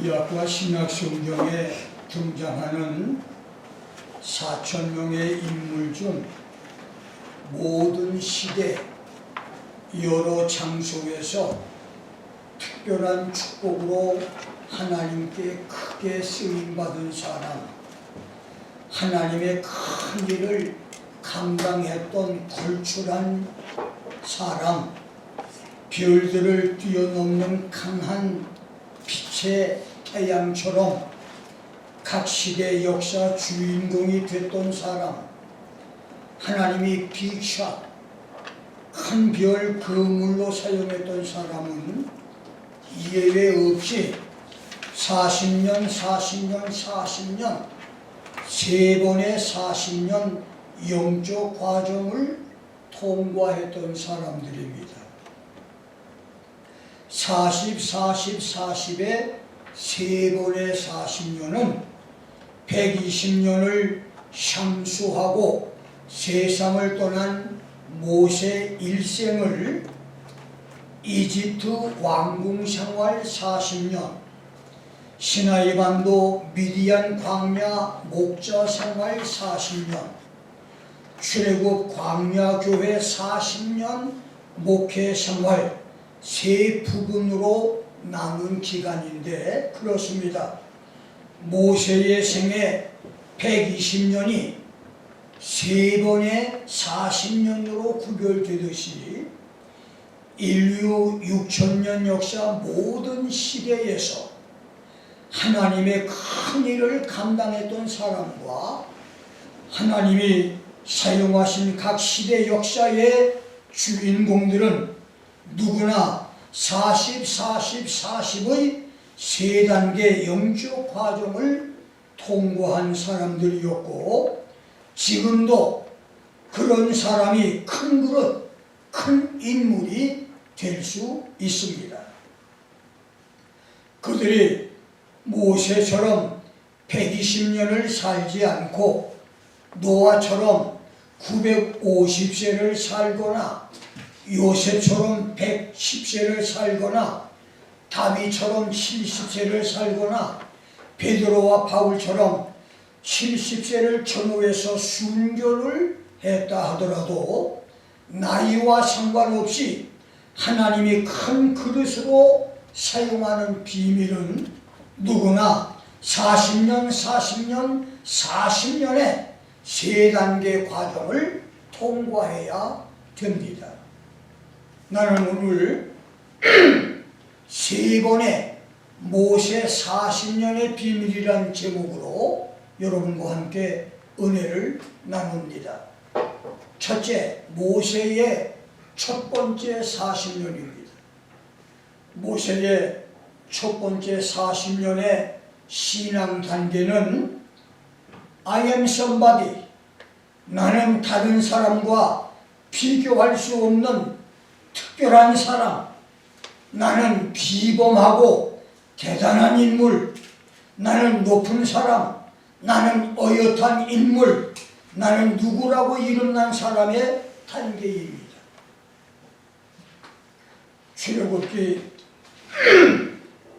구약과 신약 성경에 등장하는 4,000명의 인물 중 모든 시대 여러 장소에서 특별한 축복으로 하나님께 크게 쓰임받은 사람, 하나님의 큰 일을 감당했던 걸출한 사람, 별들을 뛰어넘는 강한 빛의 태양처럼 각 시대 역사 주인공이 됐던 사람, 하나님이 빅샷, 큰 별 그물로 사용했던 사람은 예외 없이 40년, 40년, 40년, 세 번의 40년 영적 과정을 통과했던 사람들입니다. 40, 40, 40의 세 번의 40년은 120년을 샴수하고 세상을 떠난 모세 일생을 이집트 왕궁 생활 40년, 시나이 반도 미디안 광야 목자 생활 40년, 출애굽 광야 교회 40년 목회 생활 세 부분으로 나눈 기간인데 그렇습니다. 모세의 생애 120년이 세 번의 40년으로 구별되듯이 인류 6,000년 역사 모든 시대에서 하나님의 큰 일을 감당했던 사람과 하나님이 사용하신 각 시대 역사의 주인공들은 누구나 40, 40, 40의 세 단계 영적 과정을 통과한 사람들이었고 지금도 그런 사람이 큰 그릇, 큰 인물이 될 수 있습니다. 그들이 모세처럼 120년을 살지 않고 노아처럼 950세를 살거나 요셉처럼 110세를 살거나 다윗처럼 70세를 살거나 베드로와 바울처럼 70세를 전후해서 순교를 했다 하더라도 나이와 상관없이 하나님이 큰 그릇으로 사용하는 비밀은 누구나 40년, 40년, 40년의 세 단계 과정을 통과해야 됩니다. 나는 오늘 세 번의 모세 40년의 비밀이란 제목으로 여러분과 함께 은혜를 나눕니다. 첫째, 모세의 첫 번째 40년입니다. 모세의 첫 번째 40년의 신앙 단계는 I am somebody, 나는 다른 사람과 비교할 수 없는 특별한 사람, 나는 비범하고 대단한 인물, 나는 높은 사람, 나는 어엿한 인물, 나는 누구라고 이름난 사람의 단계입니다. 출애굽기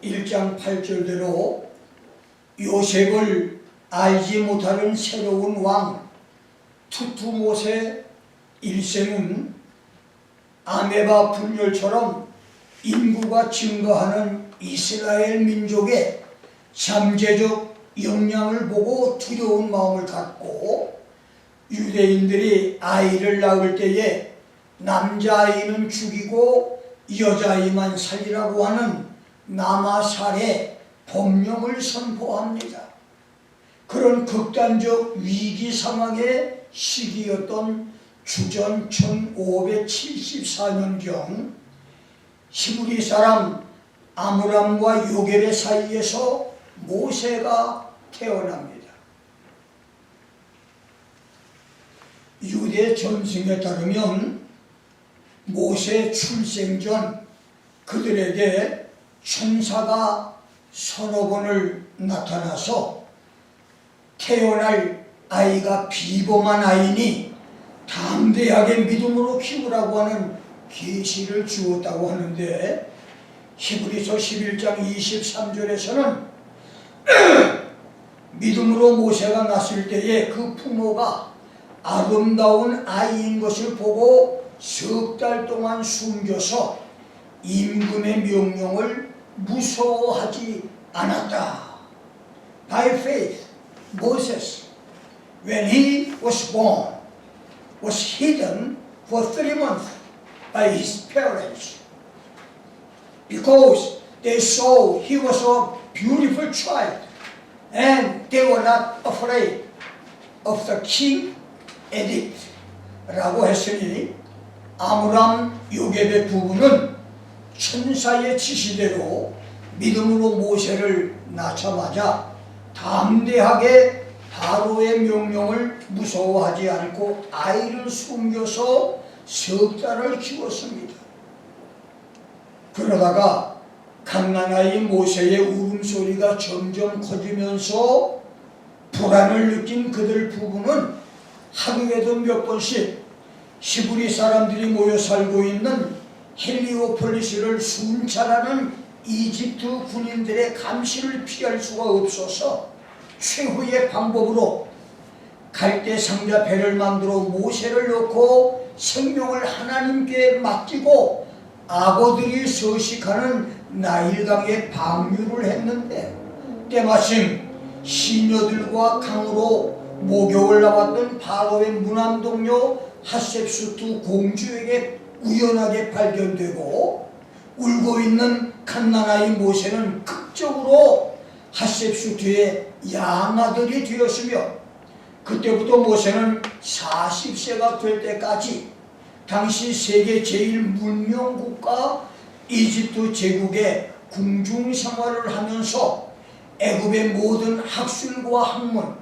1장 8절대로 요셉을 알지 못하는 새로운 왕 투투모세 일생은 아메바 분열처럼 인구가 증가하는 이스라엘 민족의 잠재적 역량을 보고 두려운 마음을 갖고 유대인들이 아이를 낳을 때에 남자아이는 죽이고 여자아이만 살리라고 하는 남아살해 법령을 선포합니다. 그런 극단적 위기 상황의 시기였던 주전 1574년경 히브리 사람 아므람과 요겔의 사이에서 모세가 태어납니다. 유대 전승에 따르면 모세 출생 전 그들에게 천사가 서너 번을 나타나서 태어날 아이가 비범한 아이니 담대하게 믿음으로 키우라고 하는 계시를 주었다고 하는데 히브리서 11장 23절에서는 믿음으로 모세가 났을 때에 그 부모가 아름다운 아이인 것을 보고 석 달 동안 숨겨서 임금의 명령을 무서워하지 않았다. By faith, Moses, when he was born, was hidden for 3 months by his parents because they saw he was a beautiful child and they were not afraid of the king edict 라고 했으니 아므람 요셉의 부부는 천사의 지시대로 믿음으로 모세를 낳자마자 담대하게 바로의 명령을 무서워하지 않고 아이를 숨겨서 석 달을 키웠습니다. 그러다가 갓난아이 모세의 울음소리가 점점 커지면서 불안을 느낀 그들 부부는 하루에도 몇 번씩 히브리 사람들이 모여 살고 있는 헬리오폴리스를 순찰하는 이집트 군인들의 감시를 피할 수가 없어서 최후의 방법으로 갈대 상자 배를 만들어 모세를 넣고 생명을 하나님께 맡기고 악어들이 서식하는 나일강에 방류를 했는데 때마침 시녀들과 강으로 목욕을 나왔던 바로의 무남동료 핫셉수트 공주에게 우연하게 발견되고 울고 있는 갓난아이 모세는 극적으로 핫셉수트의 양아들이 되었으며 그때부터 모세는 40세가 될 때까지 당시 세계 제1문명국가 이집트 제국의 궁중 생활을 하면서 애굽의 모든 학술과 학문,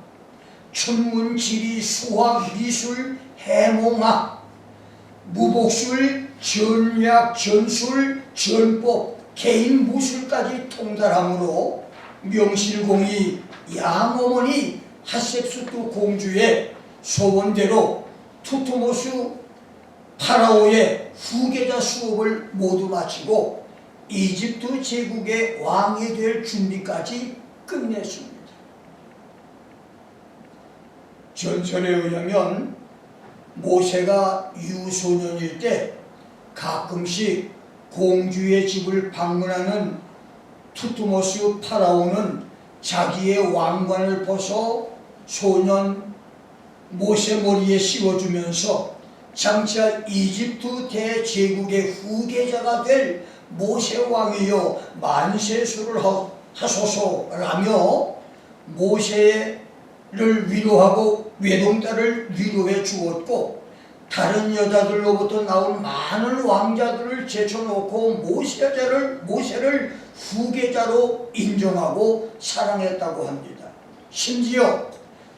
천문, 지리, 수학, 미술, 해몽학, 무복술, 전략, 전술, 전법, 개인 무술까지 통달하므로 명실공히 양어머니 핫셉수트 공주의 소원대로 투트모스 파라오의 후계자 수업을 모두 마치고 이집트 제국의 왕이 될 준비까지 끝냈습니다. 전설에 의하면 모세가 유소년일 때 가끔씩 공주의 집을 방문하는 투트모스 파라오는 자기의 왕관을 벗어 소년 모세 머리에 씌워주면서 장차 이집트 대제국의 후계자가 될 모세 왕이여 만세수를 하소서라며 모세를 위로하고 외동딸을 위로해 주었고 다른 여자들로부터 나온 많은 왕자들을 제쳐놓고 모세를 후계자로 인정하고 사랑했다고 합니다. 심지어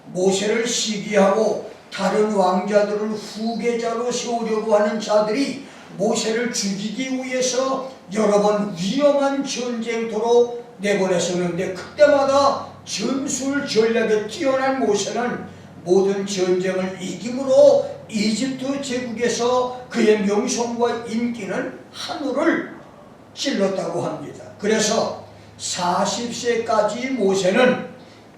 모세를 시기하고 다른 왕자들을 후계자로 세우려고 하는 자들이 모세를 죽이기 위해서 여러 번 위험한 전쟁터로 내보냈었는데 그때마다 전술 전략에 뛰어난 모세는 모든 전쟁을 이김으로 이집트 제국에서 그의 명성과 인기는 하늘을 찔렀다고 합니다. 그래서 40세까지 모세는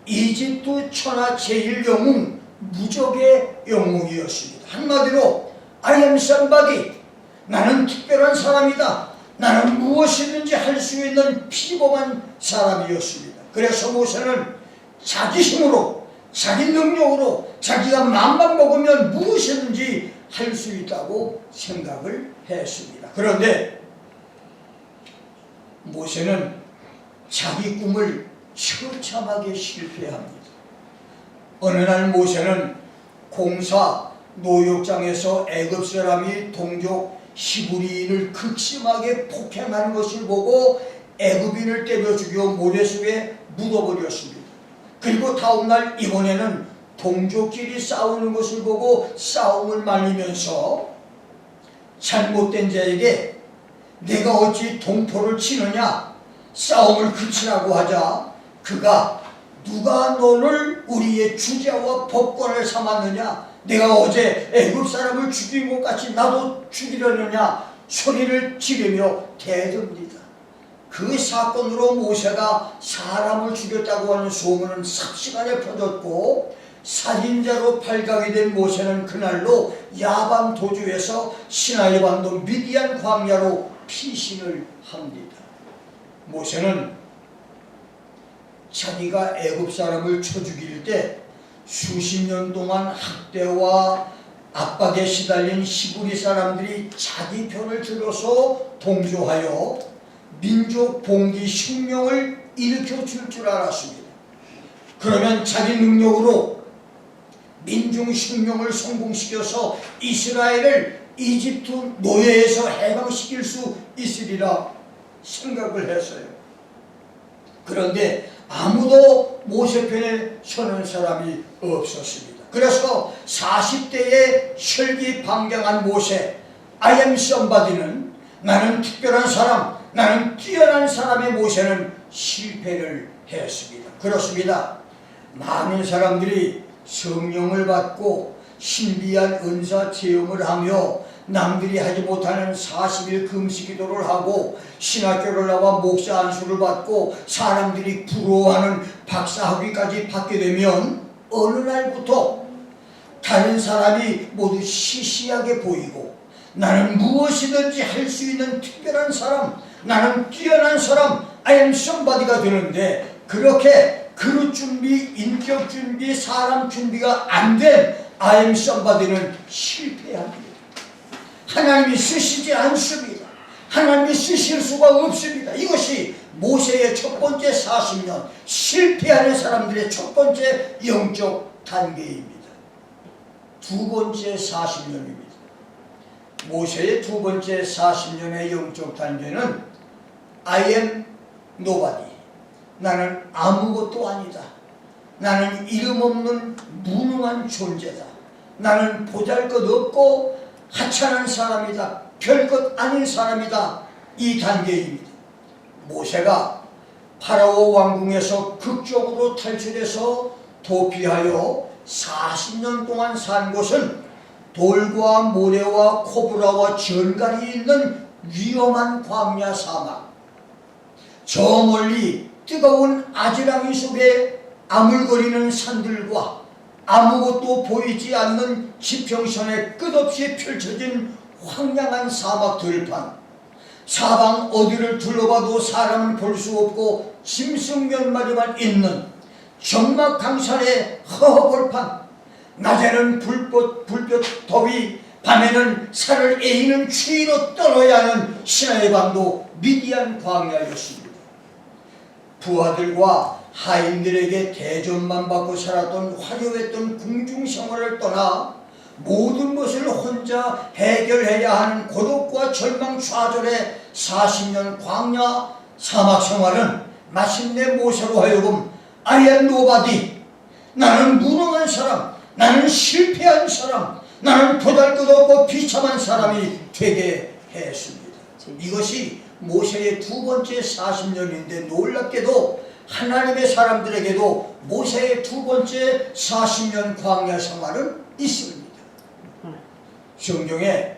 이집트 천하 제1영웅 무적의 영웅이었습니다. 한마디로 I am somebody, 나는 특별한 사람이다, 나는 무엇이든지 할 수 있는 피범한 사람이었습니다. 그래서 모세는 자기 힘으로 자기 능력으로 자기가 마음만 먹으면 무엇이든지 할 수 있다고 생각을 했습니다. 그런데 모세는 자기 꿈을 처참하게 실패합니다. 어느 날 모세는 공사 노역장에서 애굽 사람이 동족 히브리인을 극심하게 폭행하는 것을 보고 애굽인을 때려 죽여 모래속에 묻어버렸습니다. 그리고 다음날 이번에는 동족끼리 싸우는 것을 보고 싸움을 말리면서 잘못된 자에게 내가 어찌 동포를 치느냐, 싸움을 그치라고 하자 그가 누가 너를 우리의 주자와 법관을 삼았느냐, 내가 어제 애굽 사람을 죽인 것 같이 나도 죽이려느냐 소리를 지르며 대듭니다. 그 사건으로 모세가 사람을 죽였다고 하는 소문은 삽시간에 퍼졌고 살인자로 발각이 된 모세는 그날로 야방 도주에서 시나이 반도 미디안 광야로 피신을 합니다. 모세는 자기가 애굽 사람을 쳐 죽일 때 수십 년 동안 학대와 압박에 시달린 히브리 사람들이 자기 편을 들어서 동조하여 민족 봉기 혁명을 일으켜 줄 알았습니다. 그러면 자기 능력으로 민중 혁명을 성공시켜서 이스라엘을 이집트 노예에서 해방시킬 수 있으리라 생각을 했어요. 그런데 아무도 모세 편에 서는 사람이 없었습니다. 그래서 40대에 혈기방장한 모세, I am somebody는, 나는 특별한 사람, 나는 뛰어난 사람의 모세는 실패를 했습니다. 그렇습니다. 많은 사람들이 성령을 받고 신비한 은사 체험을 하며 남들이 하지 못하는 40일 금식기도를 하고 신학교를 나와 목사 안수를 받고 사람들이 부러워하는 박사학위까지 받게 되면 어느 날부터 다른 사람이 모두 시시하게 보이고 나는 무엇이든지 할 수 있는 특별한 사람, 나는 뛰어난 사람, I am somebody가 되는데 그렇게 그릇 준비, 인격 준비, 사람 준비가 안 된 I am somebody는 실패합니다. 하나님이 쓰시지 않습니다. 하나님이 쓰실 수가 없습니다. 이것이 모세의 첫 번째 40년 실패하는 사람들의 첫 번째 영적 단계입니다. 두 번째 40년입니다. 모세의 두 번째 40년의 영적 단계는 I am nobody. 나는 아무것도 아니다. 나는 이름 없는 무능한 존재다. 나는 보잘것없고 하찮은 사람이다. 별것 아닌 사람이다. 이 단계입니다. 모세가 파라오 왕궁에서 극적으로 탈출해서 도피하여 40년 동안 산 곳은 돌과 모래와 코브라와 전갈이 있는 위험한 광야 사막. 저 멀리 뜨거운 아지랑이 속에 아물거리는 산들과 아무것도 보이지 않는 지평선에 끝없이 펼쳐진 황량한 사막 들판. 사방 어디를 둘러봐도 사람은 볼 수 없고 짐승 몇 마리만 있는 적막 강산의 허허벌판. 낮에는 불볕 더위, 밤에는 살을 에이는 추위로 떨어야 하는 시나이 반도 미디안 광야였습니다. 부하들과 하인들에게 대접만 받고 살았던 화려했던 궁중생활을 떠나 모든 것을 혼자 해결해야 하는 고독과 절망 좌절의 40년 광야 사막 생활은 마침내 모세로 하여금 I am nobody, 나는 무능한 사람, 나는 실패한 사람, 나는 보잘것없고 비참한 사람이 되게 했습니다. 이것이 모세의 두 번째 40년인데 놀랍게도 하나님의 사람들에게도 모세의 두 번째 40년 광야 생활은 있습니다. 성경에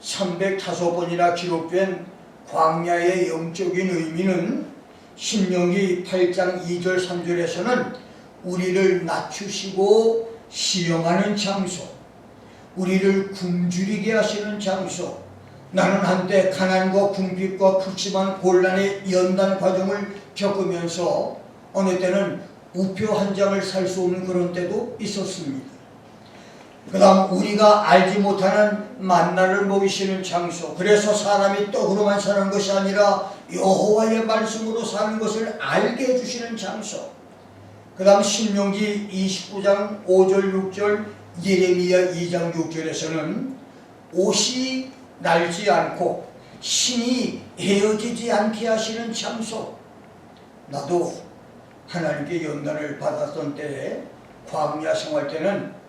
305번이나 기록된 광야의 영적인 의미는 신명기 8장 2절 3절에서는 우리를 낮추시고 시험하는 장소, 우리를 굶주리게 하시는 장소. 나는 한때 가난과 궁핍과 극심한 곤란의 연단 과정을 겪으면서 어느 때는 우표 한 장을 살 수 없는 그런 때도 있었습니다. 그 다음 우리가 알지 못하는 만나를 먹이시는 장소. 그래서 사람이 떡으로만 사는 것이 아니라 여호와의 말씀으로 사는 것을 알게 해주시는 장소. 그 다음 신명기 29장 5절 6절 예레미야 2장 6절에서는 옷이 날지 않고 신이 헤어지지 않게 하시는 장소. 나도 하나님께 연단을 받았던 때에 광야 생활 때는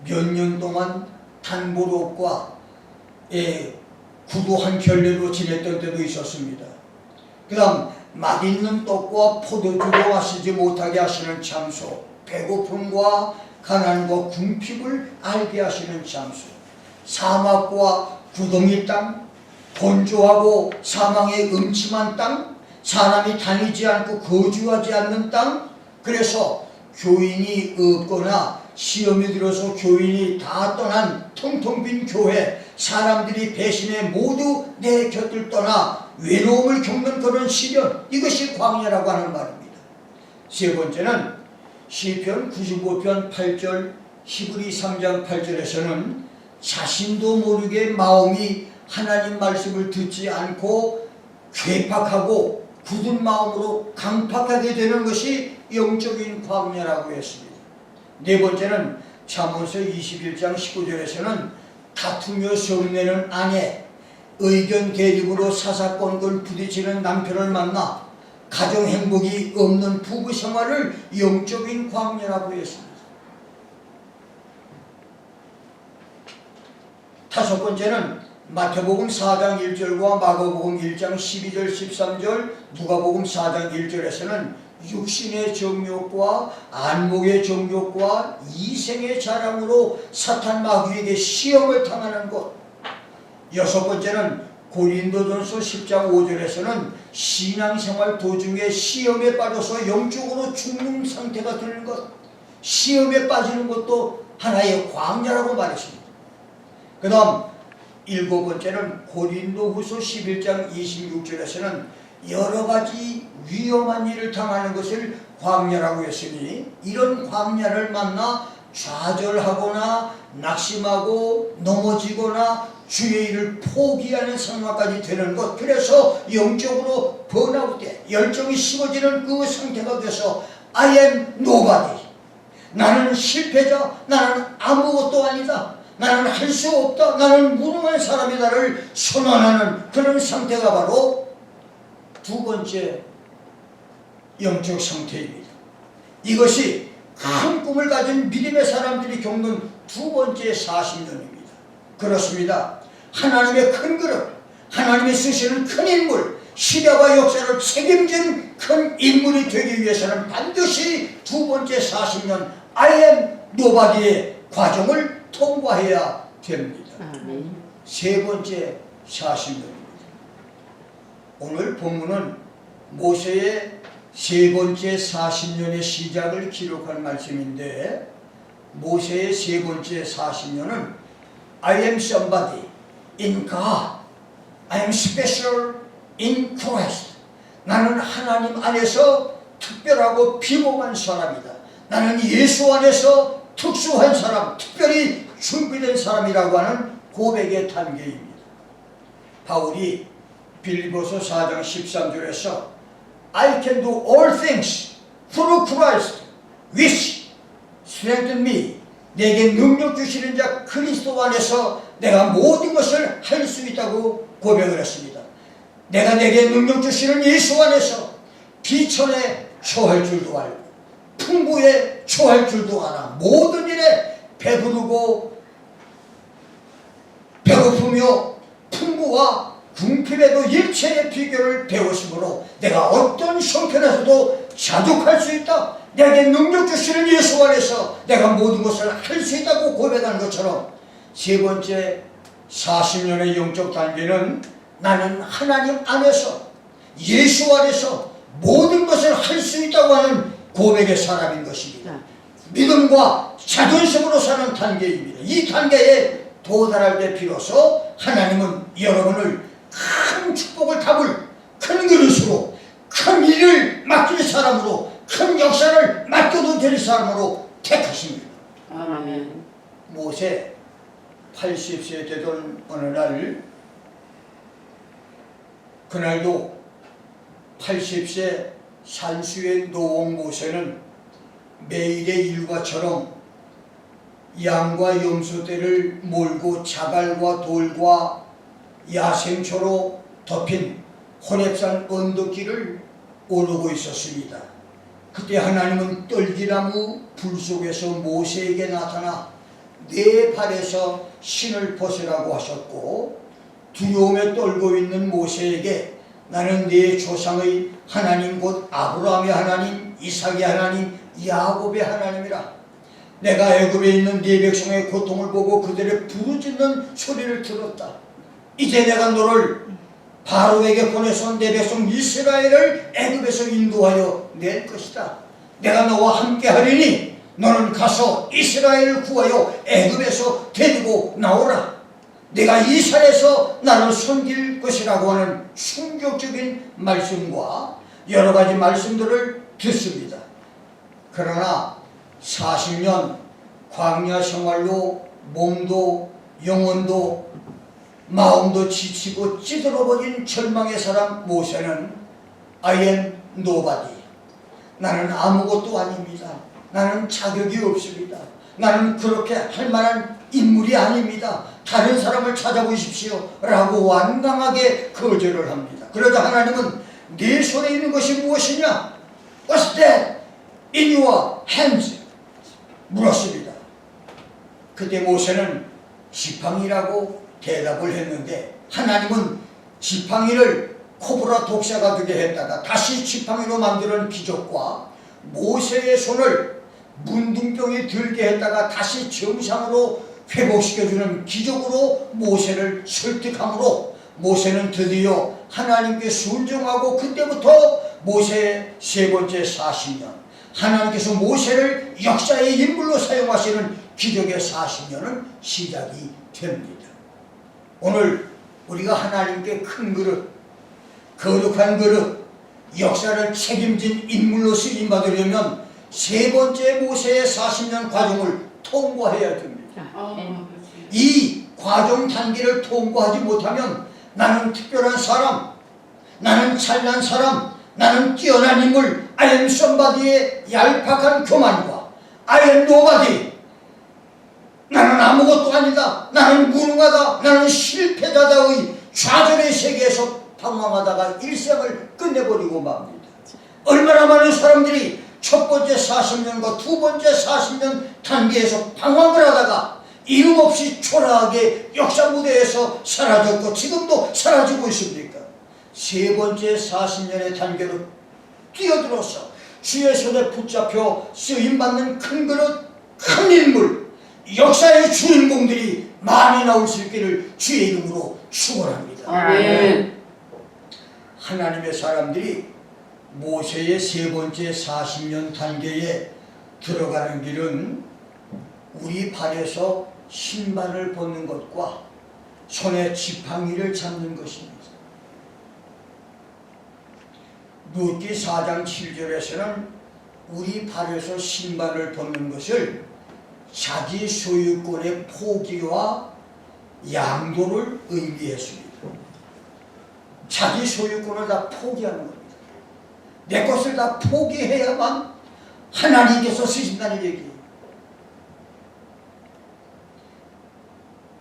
몇 년 동안 단보롭과 구두 한 켤레로 지냈던 때도 있었습니다. 그 다음 맛있는 떡과 포도주도 마시지 못하게 하시는 장소, 배고픔과 가난과 궁핍을 알게 하시는 장소, 사막과 구덩이 땅, 건조하고 사망의 음침한 땅, 사람이 다니지 않고 거주하지 않는 땅. 그래서 교인이 없거나 시험이 들어서 교인이 다 떠난 텅텅 빈 교회, 사람들이 배신해 모두 내 곁을 떠나 외로움을 겪는 그런 시련, 이것이 광야라고 하는 말입니다. 세 번째는 시편 95편 8절, 히브리 3장 8절에서는 자신도 모르게 마음이 하나님 말씀을 듣지 않고 괴팍하고 굳은 마음으로 강팍하게 되는 것이 영적인 광야라고 했습니다. 네 번째는 잠언서 21장 19절에서는 다투며 성내는 아내, 의견 대립으로 사사건건 부딪히는 남편을 만나 가정 행복이 없는 부부 생활을 영적인 광야라고 했습니다. 다섯 번째는 마태복음 4장 1절과 마가복음 1장 12절 13절, 누가복음 4장 1절에서는 육신의 정욕과 안목의 정욕과 이생의 자랑으로 사탄 마귀에게 시험을 당하는 것. 여섯 번째는 고린도전서 10장 5절에서는 신앙생활 도중에 시험에 빠져서 영적으로 죽는 상태가 되는 것, 시험에 빠지는 것도 하나의 광야라고 말했습니다. 그 다음 일곱 번째는 고린도후서 11장 26절에서는 여러 가지 위험한 일을 당하는 것을 광야라고 했으니, 이런 광야를 만나 좌절하거나 낙심하고 넘어지거나 주의 일을 포기하는 상황까지 되는 것, 그래서 영적으로 번아웃돼 열정이 식어지는 그 상태가 돼서 I am nobody, 나는 실패자, 나는 아무것도 아니다, 나는 할 수 없다, 나는 무능한 사람이다를 선언하는 그런 상태가 바로 두 번째 영적 상태입니다. 이것이 큰 꿈을 가진 믿음의 사람들이 겪는 두 번째 40년입니다. 그렇습니다. 하나님의 큰 그릇, 하나님이 쓰시는 큰 인물, 시대와 역사를 책임진 큰 인물이 되기 위해서는 반드시 두 번째 40년 I am nobody의 과정을 통과해야 됩니다. 세 번째 40년입니다. 오늘 본문은 모세의 세 번째 40년의 시작을 기록한 말씀인데, 모세의 세 번째 40년은 I am somebody in God, I am special in Christ. 나는 하나님 안에서 특별하고 비범한 사람이다. 나는 예수 안에서 특수한 사람, 특별히 준비된 사람이라고 하는 고백의 단계입니다. 바울이 빌립보서 4장 13절에서 I can do all things through Christ which strengthen me, 내게 능력 주시는 자 그리스도 안에서 내가 모든 것을 할 수 있다고 고백을 했습니다. 내게 능력 주시는 예수 안에서 비천에 처할 줄도 알고 풍부에 처할 줄도 알아 모든 일에 배부르고 배고프며 풍부와 궁핍에도 일체의 비결을 배우심으로 내가 어떤 형편에서도 자족할 수 있다. 내게 능력 주시는 예수 안에서 내가 모든 것을 할 수 있다고 고백하는 것처럼, 세 번째 40년의 영적 단계는 나는 하나님 안에서 예수 안에서 모든 것을 할 수 있다고 하는 고백의 사람인 것입니다. 믿음과 자존심으로 사는 단계입니다. 이 단계에 도달할 때 비로소 하나님은 여러분을 큰 축복을 담을 큰 그릇으로, 큰 일을 맡길 사람으로, 큰 역사를 맡겨도 될 사람으로 택하십니다. 아멘. 모세 80세 되던 어느 날, 그날도 80세 산수의 노원 모세는 매일의 일과처럼 양과 염소떼를 몰고 자갈과 돌과 야생초로 덮인 호렙산 언덕길을 오르고 있었습니다. 그때 하나님은 떨기나무 불 속에서 모세에게 나타나 네 발에서 신을 벗으라고 하셨고, 두려움에 떨고 있는 모세에게 나는 네 조상의 하나님 곧 아브라함의 하나님, 이삭의 하나님, 야곱의 하나님이라. 내가 애굽에 있는 네 백성의 고통을 보고 그들의 부르짖는 소리를 들었다. 이제 내가 너를 바로에게 보내서 내 백성 이스라엘을 애굽에서 인도하여 낼 것이다. 내가 너와 함께 하리니 너는 가서 이스라엘을 구하여 애굽에서 데리고 나오라. 내가 이 산에서 나를 섬길 것이라고 하는 충격적인 말씀과 여러 가지 말씀들을 듣습니다. 그러나 40년 광야 생활로 몸도 영혼도 마음도 지치고 찌들어버린 절망의 사람 모세는 I am nobody. 나는 아무것도 아닙니다. 나는 자격이 없습니다. 나는 그렇게 할 만한 인물이 아닙니다. 다른 사람을 찾아보십시오 라고 완강하게 거절을 합니다. 그러자 하나님은 네 손에 있는 것이 무엇이냐? What's that in your hands? 물었습니다. 그때 모세는 지팡이라고 대답을 했는데 하나님은 지팡이를 코브라 독사가 되게 했다가 다시 지팡이로 만드는 기적과 모세의 손을 문둥병이 들게 했다가 다시 정상으로 회복시켜주는 기적으로 모세를 설득함으로 모세는 드디어 하나님께 순종하고 그때부터 모세의 세 번째 40년 하나님께서 모세를 역사의 인물로 사용하시는 기적의 40년은 시작이 됩니다. 오늘 우리가 하나님께 큰 그릇, 거룩한 그릇, 역사를 책임진 인물로 쓰임받으려면 세 번째 모세의 40년 과정을 통과해야 됩니다. 이 과정 단계를 통과하지 못하면 나는 특별한 사람, 나는 잘난 사람, 나는 뛰어난 인물, I am somebody의 얄팍한 교만과 I am nobody, 나는 아무것도 아니다, 나는 무능하다, 나는 실패자다의 좌절의 세계에서 방황하다가 일생을 끝내버리고 맙니다. 얼마나 많은 사람들이 첫 번째 40년과 두 번째 40년 단계에서 방황을 하다가 이름 없이 초라하게 역사 무대에서 사라졌고 지금도 사라지고 있습니까? 세 번째 40년의 단계로 뛰어들어서 주의 손에 붙잡혀 쓰임받는 큰 그릇, 큰 인물, 역사의 주인공들이 많이 나올 수 있기를 주의 이름으로 축원합니다. 아멘. 하나님의 사람들이 모세의 세 번째 40년 단계에 들어가는 길은 우리 발에서 신발을 벗는 것과 손에 지팡이를 잡는 것입니다. 룻기 4장 7절에서는 우리 발에서 신발을 벗는 것을 자기 소유권의 포기와 양도를 의미했습니다. 자기 소유권을 다 포기하는 겁니다. 내 것을 다 포기해야만 하나님께서 쓰신다는 얘기예요.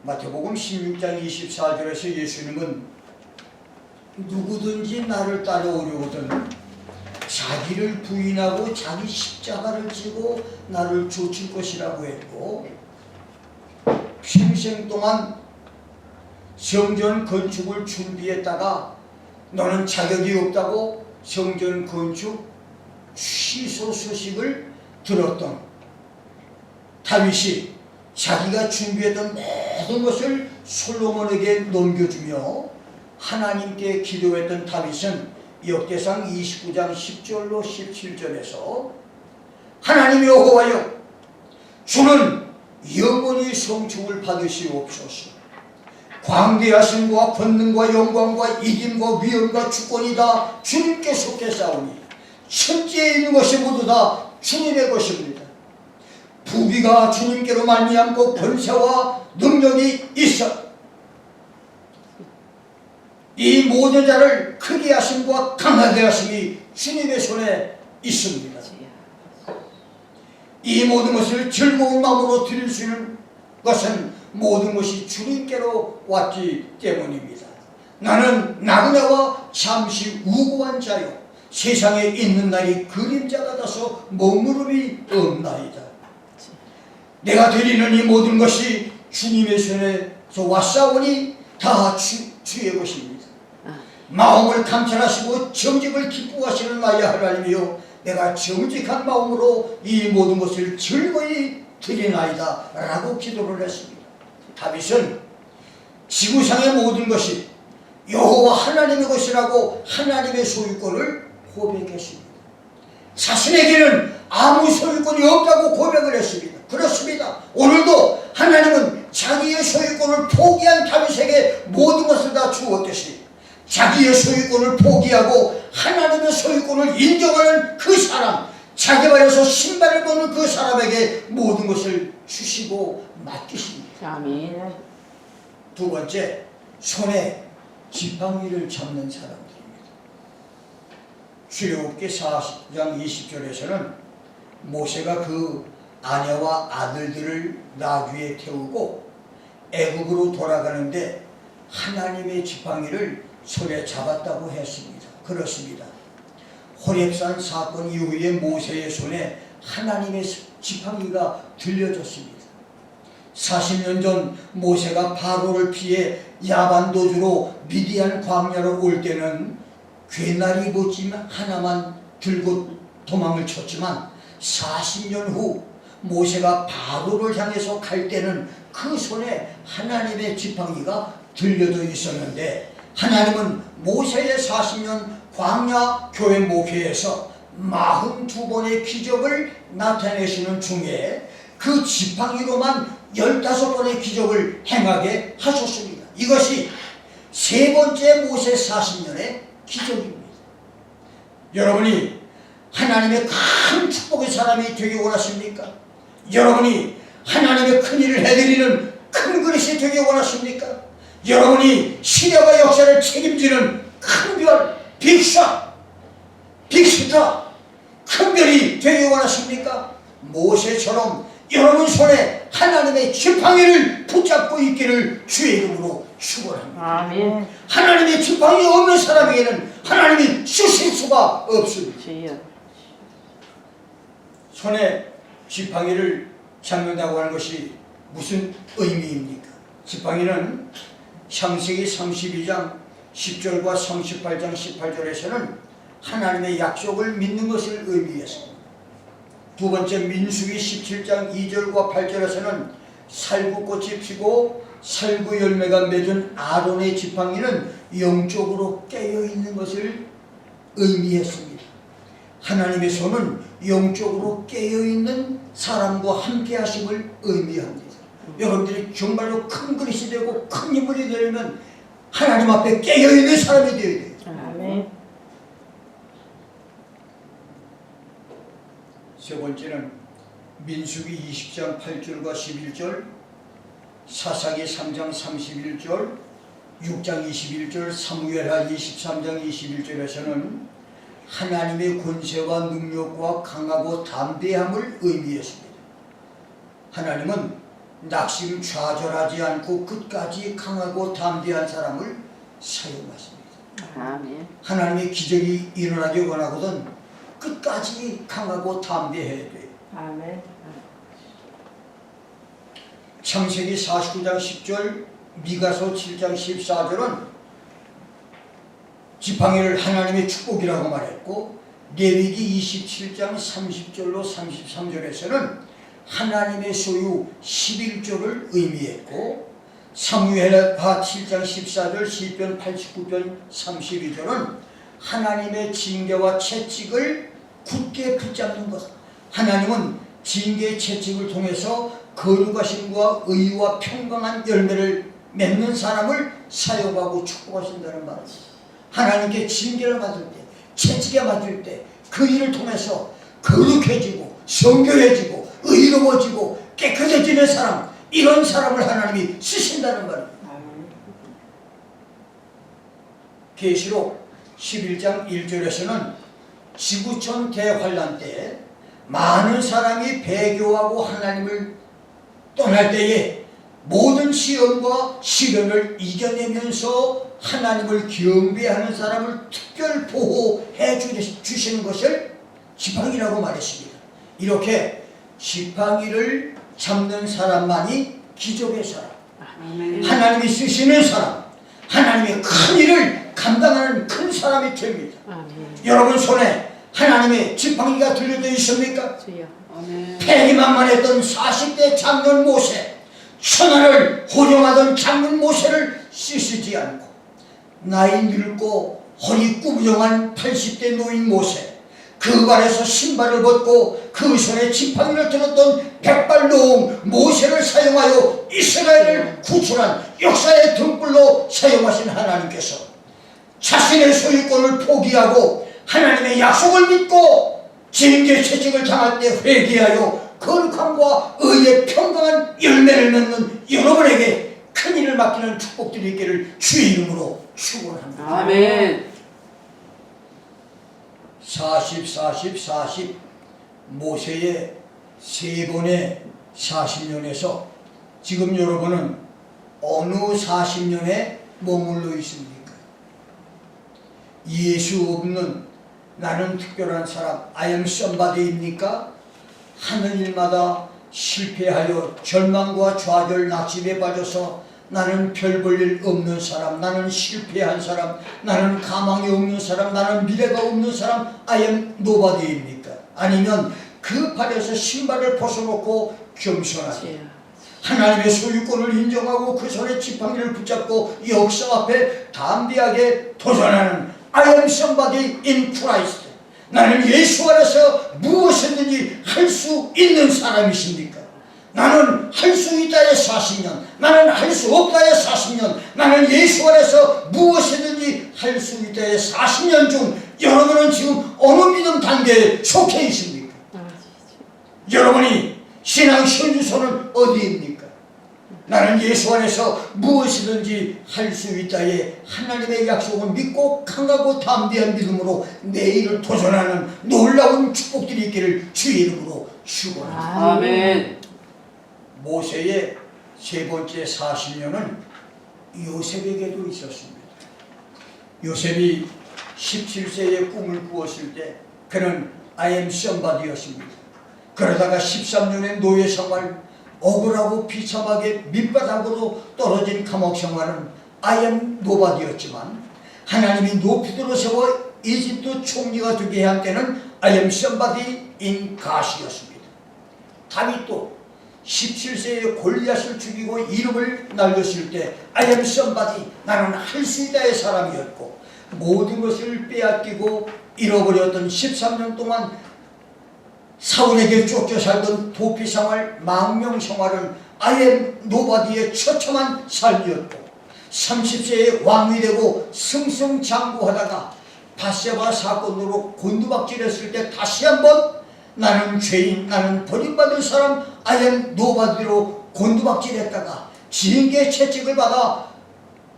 마태복음 16장 24절에서 예수님은 누구든지 나를 따라오려거든 자기를 부인하고 자기 십자가를 지고 나를 좇을 것이라고 했고, 평생 동안 성전 건축을 준비했다가 너는 자격이 없다고 성전 건축 취소 소식을 들었던 다윗이 자기가 준비했던 모든 것을 솔로몬에게 넘겨주며 하나님께 기도했던 다윗은 역대상 29장 10절로 17절에서 하나님 여호와여, 주는 영원히 성축을 받으시옵소서. 광대하심과 권능과 영광과 이김과 위엄과 주권이 다 주님께 속했사오니 천지에 있는 것이 모두 다 주님의 것입니다. 부귀가 주님께로 말미암고 권세와 능력이 있어 이 모든 자를 크게 하심과 강하게 하심이 주님의 손에 있습니다. 이 모든 것을 즐거운 마음으로 드릴 수 있는 것은 모든 것이 주님께로 왔기 때문입니다. 나는 나그네와 잠시 우고한 자요 세상에 있는 날이 그림자 같아서 머무름이 없나이다. 내가 드리는 이 모든 것이 주님의 손에서 왔사오니 다 주의 것입니다. 마음을 감찰하시고 정직을 기뻐하시는 나의 하나님이여, 내가 정직한 마음으로 이 모든 것을 즐거이 드리나이다 라고 기도를 했습니다. 다윗은 지구상의 모든 것이 여호와 하나님의 것이라고 하나님의 소유권을 고백했습니다. 자신에게는 아무 소유권이 없다고 고백을 했습니다. 그렇습니다. 오늘도 하나님은 자기의 소유권을 포기한 다윗에게 모든 것을 다 주었듯이 자기의 소유권을 포기하고 하나님의 소유권을 인정하는 그 사람, 자기 발에서 신발을 벗는 그 사람에게 모든 것을 주시고 맡기십니다. 아멘. 두 번째, 손에 지팡이를 잡는 사람들입니다. 출애굽기 40장 20절에서는 모세가 그 아내와 아들들을 나귀에 태우고 애굽으로 돌아가는데 하나님의 지팡이를 손에 잡았다고 했습니다. 그렇습니다. 호렙산 사건 이후에 모세의 손에 하나님의 지팡이가 들려졌습니다. 40년 전 모세가 바로를 피해 야반도주로 미디안 광야로 올 때는 괴나리 보찜 하나만 들고 도망을 쳤지만 40년 후 모세가 바로를 향해서 갈 때는 그 손에 하나님의 지팡이가 들려져 있었는데 하나님은 모세의 40년 광야 교회 목회에서 42번의 기적을 나타내시는 중에 그 지팡이로만 15번의 기적을 행하게 하셨습니다. 이것이 세 번째 모세 40년의 기적입니다. 여러분이 하나님의 큰 축복의 사람이 되기 원하십니까? 여러분이 하나님의 큰 일을 해드리는 큰 그릇이 되기 원하십니까? 여러분이 시대와 역사를 책임지는 큰 별, 빅샷, 빅스타, 큰 별이 되기 원하십니까? 모세처럼 여러분 손에 하나님의 지팡이를 붙잡고 있기를 주의 이름으로 축원합니다. 아멘. 하나님의 지팡이 없는 사람에게는 하나님이 쓰실 수가 없습니다. 주여. 손에 지팡이를 잡는다고 하는 것이 무슨 의미입니까? 지팡이는 창세기 32장 10절과 38장 18절에서는 하나님의 약속을 믿는 것을 의미했습니다. 두 번째 민수기 17장 2절과 8절에서는 살구꽃이 피고 살구 열매가 맺은 아론의 지팡이는 영적으로 깨어있는 것을 의미했습니다. 하나님의 손은 영적으로 깨어있는 사람과 함께 하심을 의미합니다. 여러분들이 정말로 큰 그릇이 되고 큰 인물이 되려면 하나님 앞에 깨어있는 사람이 되어야 돼요. 아멘. 세 번째는 민수기 20장 8절과 11절, 사사기 3장 31절, 6장 21절, 사무엘하 23장 21절에서는 하나님의 권세와 능력과 강하고 담대함을 의미했습니다. 하나님은 낙심 좌절하지 않고 끝까지 강하고 담대한 사람을 사용하십니다. 아멘. 하나님의 기적이 일어나기 원하거든 끝까지 강하고 담대해야 돼요. 아멘. 창세기 49장 10절, 미가서 7장 14절은 지팡이를 하나님의 축복이라고 말했고, 레위기 27장 30절로 33절에서는 하나님의 소유 11조를 의미했고, 사무엘하 7장 14절, 시편 89편 32절은 하나님의 징계와 채찍을 굳게 붙잡는 것. 하나님은 징계 채찍을 통해서 거룩하심과 의와 평강한 열매를 맺는 사람을 사용하고 축복하신다는 말입니다. 하나님께 징계를 받을 때, 채찍에 맞을 때 그 일을 통해서 거룩해지고 성결해지고 의로워지고 깨끗해지는 사람, 이런 사람을 하나님이 쓰신다는 말입니다. 계시록 11장 1절에서는 지구촌 대환란 때 많은 사람이 배교하고 하나님을 떠날 때에 모든 시험과 시련을 이겨내면서 하나님을 경배하는 사람을 특별 보호해 주시는 것을 지팡이라고 말했습니다. 이렇게 지팡이를 잡는 사람만이 기적의 사람, 하나님이 쓰시는 사람, 하나님의 큰 일을 감당하는 큰 사람이 됩니다. 여러분 손에 하나님의 지팡이가 들려져 있습니까? 패기만만했던 40대 장년 모세, 천하를 호령하던 장년 모세를 쓰시지 않고 나이 늙고 허리 구부정한 80대 노인 모세, 그 발에서 신발을 벗고 그 손에 지팡이를 들었던 백발노음 모세를 사용하여 이스라엘을 구출한 역사의 등불로 사용하신 하나님께서 자신의 소유권을 포기하고 하나님의 약속을 믿고 징계 채찍을 당할 때 회개하여 거룩함과 의의 평강한 열매를 맺는 여러분에게 큰일을 맡기는 축복들이 있기를 주의 이름으로 축원합니다. 아멘. 40, 40, 40 모세의 세 번의 40년에서 지금 여러분은 어느 40년에 머물러 있습니까? 예수 없는 나는 특별한 사람, I am somebody입니까? 하는 일마다 실패하여 절망과 좌절, 낙심에 빠져서 나는 별 볼 일 없는 사람, 나는 실패한 사람, 나는 가망이 없는 사람, 나는 미래가 없는 사람, I am nobody입니까? 아니면 그 발에서 신발을 벗어놓고 겸손하게 하나님의 소유권을 인정하고 그 손에 지팡이를 붙잡고 역사 앞에 담대하게 도전하는 I am somebody in Christ, 나는 예수 안에서 무엇이든지 할 수 있는 사람이십니까? 나는 할 수 있다의 40년, 나는 할 수 없다의 40년, 나는 예수 안에서 무엇이든지 할 수 있다의 40년 중 여러분은 지금 어느 믿음 단계에 속해 있습니까? 여러분이 신앙 현주소는 어디입니까? 나는 예수 안에서 무엇이든지 할 수 있다의 하나님의 약속을 믿고 강하고 담대한 믿음으로 내일을 도전하는 놀라운 축복들이 있기를 주의 이름으로 축원합니다. 아멘. 모세의 세 번째 40년은 요셉에게도 있었습니다. 요셉이 17세에 꿈을 꾸었을 때 그는 I am somebody였습니다. 그러다가 13년의 노예 생활, 억울하고 비참하게 밑바닥으로 떨어진 감옥 생활은 I am nobody였지만 하나님이 높이 들어 세워 이집트 총리가 되게 한 때는 I am somebody in God이었습니다. 다윗도 17세에 골리앗을 죽이고 이름을 날렸을 때 I am somebody, 나는 할 수 있다의 사람이었고, 모든 것을 빼앗기고 잃어버렸던 13년 동안 사울에게 쫓겨 살던 도피 생활, 망명 생활은 I am nobody의 처참한 삶이었고, 30세에 왕이 되고 승승장구하다가 밧세바 사건으로 곤두박질했을 때 다시 한번 나는 죄인, 나는 버림받은 사람, I am nobody로 곤두박질했다가 징계 채찍을 받아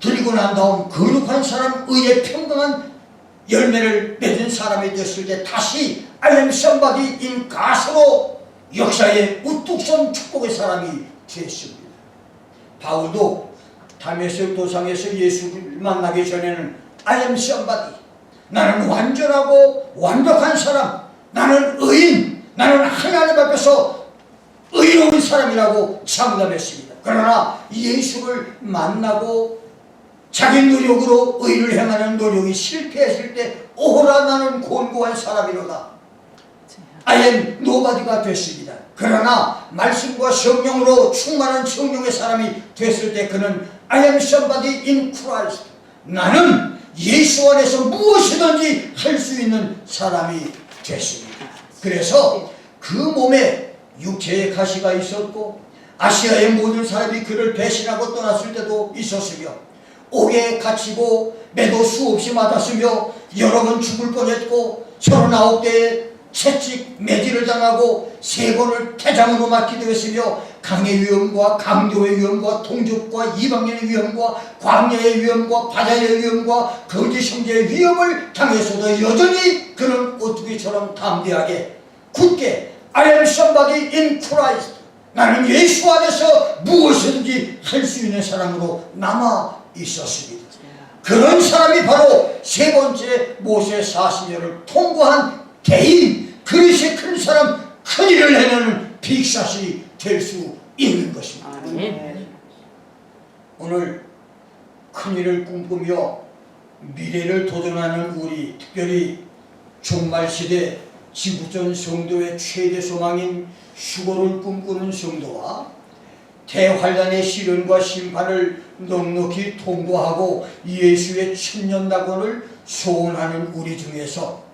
들리고 난 다음 거룩한 사람, 의의 평강한 열매를 맺은 사람이 됐을 때 다시 I am somebody in God으로 역사의 우뚝 선 축복의 사람이 됐습니다. 바울도 다메섹 도상에서 예수를 만나기 전에는 I am somebody, 나는 완전하고 완벽한 사람, 나는 의인, 나는 하나님 앞에서 의로운 사람이라고 장담했습니다. 그러나 예수를 만나고 자기 노력으로 의를 행하는 노력이 실패했을 때 오호라 나는 곤고한 사람이로다, I am nobody가 됐습니다. 그러나 말씀과 성령으로 충만한 성령의 사람이 됐을 때 그는 I am somebody in Christ, 나는 예수 안에서 무엇이든지 할 수 있는 사람이 됐습니다. 그래서 그 몸에 육체의 가시가 있었고 아시아의 모든 사람이 그를 배신하고 떠났을 때도 있었으며 옥에 갇히고 매도 수없이 맞았으며 여러 번 죽을 뻔했고 39대에 채찍 매질을 당하고 3번을 태장으로 맞기도 했으며 강의 위험과 강도의 위험과 동족과 이방인의 위험과 광야의 위험과 바다의 위험과 거짓 형제의 위험을 당해서도 여전히 그는 오뚜기처럼 담대하게 굳게 I am somebody in Christ, 나는 예수 안에서 무엇이든지 할 수 있는 사람으로 남아 있었습니다. 그런 사람이 바로 세 번째 모세 40년을 통과한 개인, 그릇이 큰 사람, 큰 일을 해내는 빅샷이 될 수 있는 것입니다. 아멘. 오늘 큰 일을 꿈꾸며 미래를 도전하는 우리, 특별히 종말시대 지구촌 성도의 최대 소망인 휴거를 꿈꾸는 성도와 대환란의 시련과 심판을 넉넉히 통과하고 예수의 천년낙원을 소원하는 우리 중에서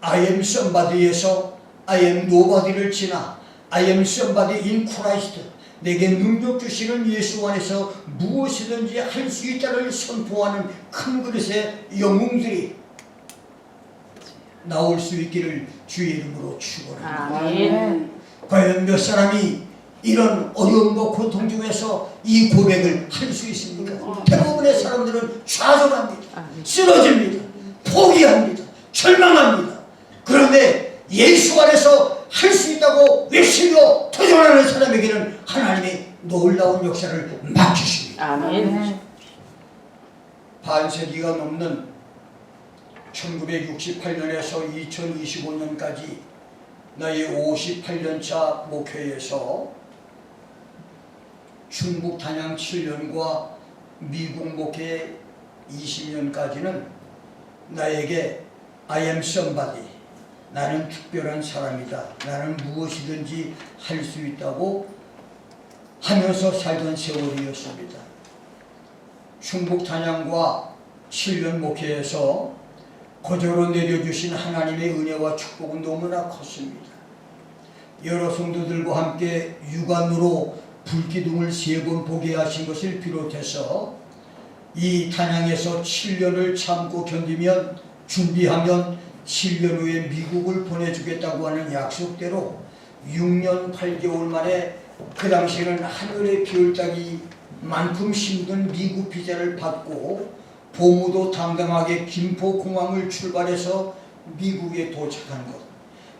I am somebody에서 I am nobody를 지나 I am somebody in Christ, 내게 능력 주시는 예수 안에서 무엇이든지 할 수 있다를 선포하는 큰 그릇의 영웅들이 나올 수 있기를 주의 이름으로 축원합니다. 아멘. 과연 몇 사람이 이런 어려움과 고통 중에서 이 고백을 할 수 있습니까? 대부분의 사람들은 좌절합니다. 쓰러집니다. 포기합니다. 절망합니다. 그런데 예수 안에서 할 수 있다고 외치며 도전하는 사람에게는 하나님이 놀라운 역사를 맡기십니다. 아멘. 반세기가 넘는 1968년에서 2025년까지 나의 58년차 목회에서 중국 단양 7년과 미국 목회 20년까지는 나에게 I am somebody, 나는 특별한 사람이다, 나는 무엇이든지 할 수 있다고 하면서 살던 세월이었습니다. 충북 단양과 7년 목회에서 거저로 내려주신 하나님의 은혜와 축복은 너무나 컸습니다. 여러 성도들과 함께 육안으로 불기둥을 3번 보게 하신 것을 비롯해서 이 단양에서 7년을 참고 견디면 준비하면 7년 후에 미국을 보내주겠다고 하는 약속대로 6년 8개월 만에 그 당시에는 하늘의 별따기만큼 힘든 미국 비자를 받고 보무도 당당하게 김포공항을 출발해서 미국에 도착한 것,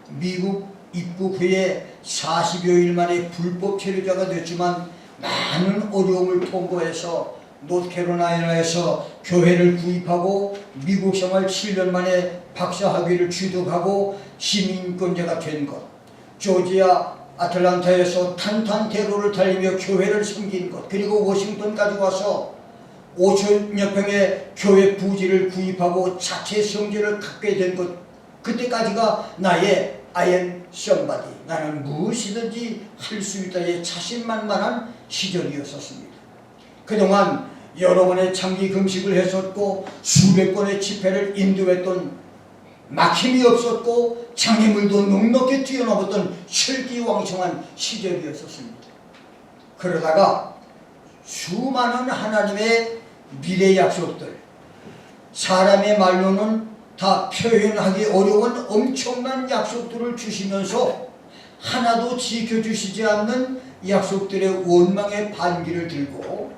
미국 입국 후에 40여일 만에 불법 체류자가 됐지만 많은 어려움을 통과해서 노스캐롤라이나에서 교회를 구입하고 미국 생활 7년 만에 박사학위를 취득하고 시민권자가 된 것, 조지아 아틀란타에서 탄탄대로를 달리며 교회를 섬긴 것, 그리고 워싱턴까지 와서 5천여 평의 교회 부지를 구입하고 자체 성전을 갖게 된 것, 그때까지가 나의 I am somebody, 나는 무엇이든지 할 수 있다의 자신만만한 시절이었습니다. 그동안 여러 번의 장기 금식을 했었고 수백 번의 집회를 인도했던 막힘이 없었고 장애물도 넉넉히 뛰어넘었던 혈기왕성한 시절이었습니다. 그러다가 수많은 하나님의 미래 약속들, 사람의 말로는 다 표현하기 어려운 엄청난 약속들을 주시면서 하나도 지켜주시지 않는 약속들의 원망의 반기를 들고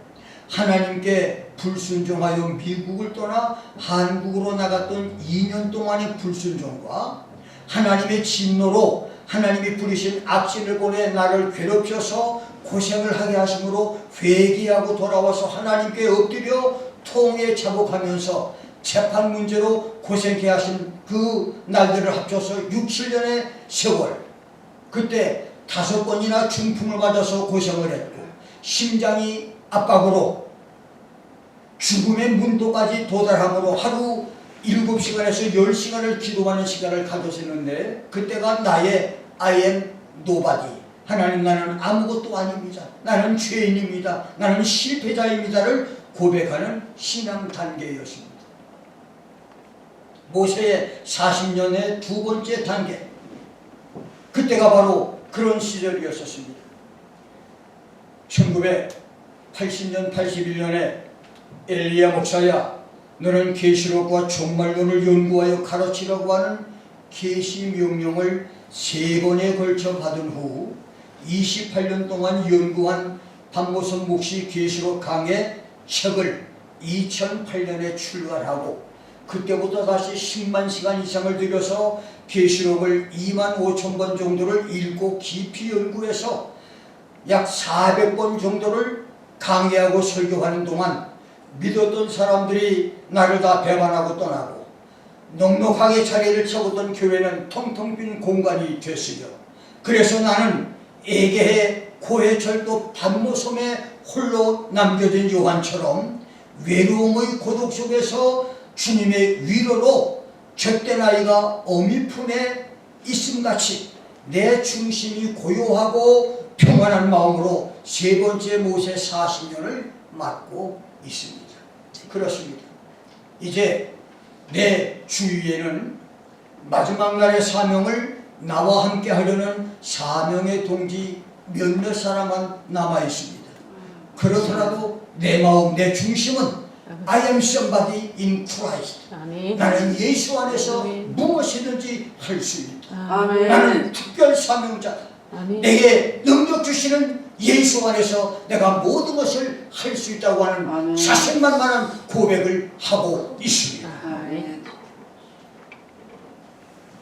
하나님께 불순종하여 미국을 떠나 한국으로 나갔던 2년 동안의 불순종과 하나님의 진노로 하나님이 부리신 악신을 보내 나를 괴롭혀서 고생을 하게 하심으로 회개하고 돌아와서 하나님께 엎드려 통에 자복하면서 재판 문제로 고생케 하신 그 날들을 합쳐서 6, 7년의 세월, 그때 5번이나 중풍을 맞아서 고생을 했고 심장이 압박으로 죽음의 문도까지 도달함으로 하루 7시간에서 10시간을 기도하는 시간을 가졌었는데 그때가 나의 I am nobody, 하나님 나는 아무것도 아닙니다, 나는 죄인입니다, 나는 실패자입니다를 고백하는 신앙 단계였습니다. 모세의 40년의 2번째 단계, 그때가 바로 그런 시절이었습니다. 1980년 81년에 엘리야 목사야, 너는 계시록과 종말론을 연구하여 가르치라고 하는 계시 명령을 3번에 걸쳐 받은 후 28년 동안 연구한 박모선 목시 계시록 강의 책을 2008년에 출간하고 그때부터 다시 10만 시간 이상을 들여서 계시록을 2만 5천 번 정도를 읽고 깊이 연구해서 약 400번 정도를 강의하고 설교하는 동안 믿었던 사람들이 나를 다 배반하고 떠나고 넉넉하게 자리를 채웠던 교회는 텅텅 빈 공간이 됐으며, 그래서 나는 에게해 고해철도 반모섬에 홀로 남겨진 요한처럼 외로움의 고독 속에서 주님의 위로로 젖된 아이가 어미 품에 있음같이 내 중심이 고요하고 평안한 마음으로 세 번째 모세 40년을 맞고 있습니다. 그렇습니다. 이제 내 주위에는 마지막 날의 사명을 나와 함께 하려는 사명의 동지 몇몇 사람만 남아 있습니다. 그렇더라도 내 마음, 내 중심은 I am somebody in Christ. 아멘. 나는 예수 안에서 아멘. 무엇이든지 할 수 있다. 아멘. 나는 특별 사명자다. 아멘. 내게 능력 주시는 예수 안에서 내가 모든 것을 할 수 있다고 하는 아멘. 자신만만한 고백을 하고 있습니다. 아멘.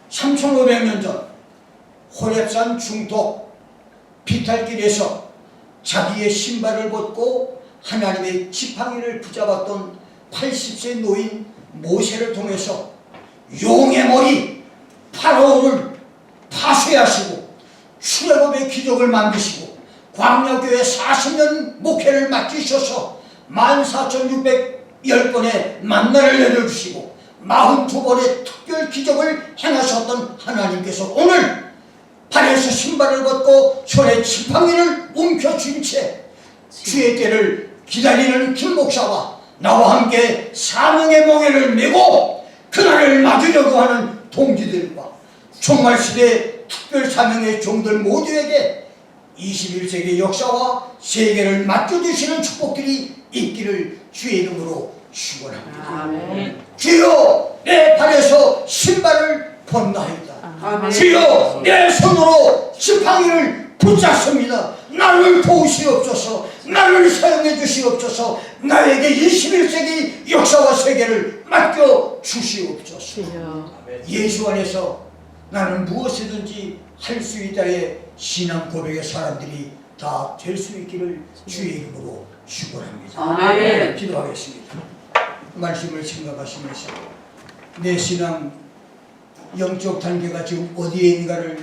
3500년 전 호렙산 중독 비탈길에서 자기의 신발을 벗고 하나님의 지팡이를 붙잡았던 80세 노인 모세를 통해서 용의 머리 파라오를 파쇄하시고 출애굽의 기적을 만드시고 광야교회 40년 목회를 맡기셔서 14,610번의 만나를 내려주시고 42번의 특별 기적을 행하셨던 하나님께서 오늘 발에서 신발을 벗고 손에 지팡이를 움켜쥔 채 주의 때를 기다리는 김 목사와 나와 함께 사명의 멍에를 메고 그날을 맞으려고 하는 동지들과 종말시대 특별 사명의 종들 모두에게 21세기 역사와 세계를 맡겨주시는 축복들이 있기를 주의 이름으로 축원합니다. 아멘. 주여 내 발에서 신발을 벗나이다. 아멘. 주여 내 손으로 지팡이를 붙잡습니다. 나를 도우시옵소서. 나를 사용해 주시옵소서. 나에게 21세기 역사와 세계를 맡겨 주시옵소서. 주여. 예수 안에서 나는 무엇이든지 할 수 있다의 신앙 고백의 사람들이 다 될 수 있기를 주의 이름으로 축원합니다. 아멘. 기도하겠습니다. 말씀을 생각하시면서 내 신앙 영적 단계가 지금 어디에 있는가를